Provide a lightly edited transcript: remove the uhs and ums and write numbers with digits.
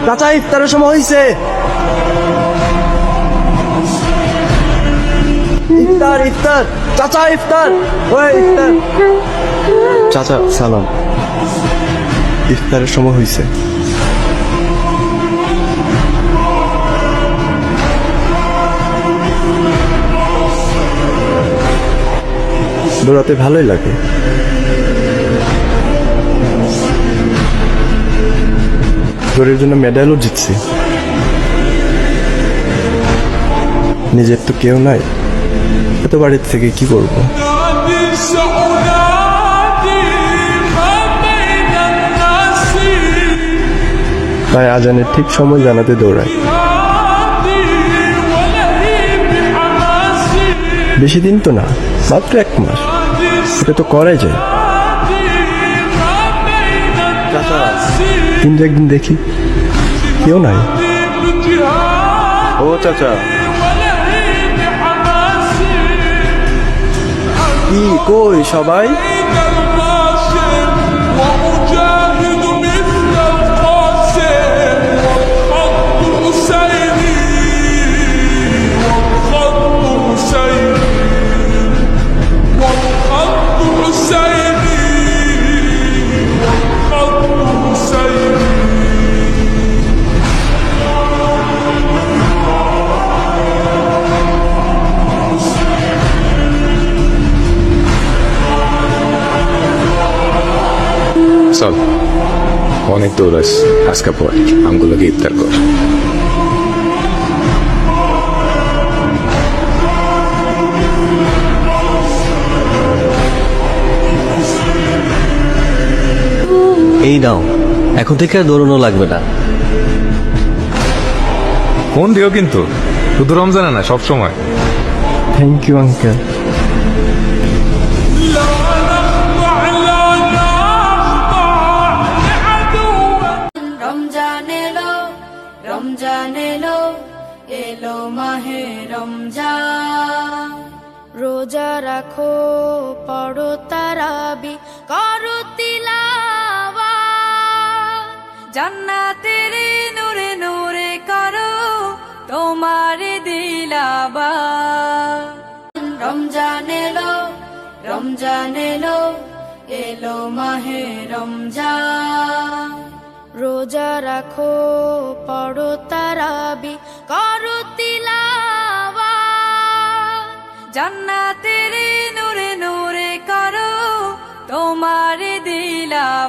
চাচা ইফতারের সময় হয়েছে। ইফতার ইফতার চাচা ইফতার। ওই ইফতার। চাচা সালাম। ইফতারের সময় হয়েছে। দৌড়াতে ভালোই লাগে। দৌড়ের জন্য মেডেলও জিতছি। নিজের তো কেউ নাই, এত বাড়ির থেকে কি করব? তাই আজানের ঠিক সময় জানাতে দৌড়াই। বেশি দিন তো না, মাত্র 1 মাস। এটা তো করাই যায়। কিন্তু একদিন দেখি কেউ নাই। ও চাচা, কি কই সবাই? চল, অনেক দৌড়াস, আজকা পর আমগুলোকে ইফতার কর। এই নাও, এখন থেকে আর দৌড়ানো লাগবে না। ফোন দিও কিন্তু, শুধু রমজানে না, সব সময়। Thank you uncle. রমজান এলো, এলো মাহে রমজান। রোজা রাখো, পড়ো তারাবি, করো তিলাওয়াত। জান্নাতের নূরে নূরে করো তোমার দিলাবাত। রমজান এলো, রমজান এলো, এলো মাহে রমজান। রোজা রাখো, পড়ো তারাবি, করো তিলাওয়াত। জান্নাতের নূরে নূরে করো তোমার দিলাবাত।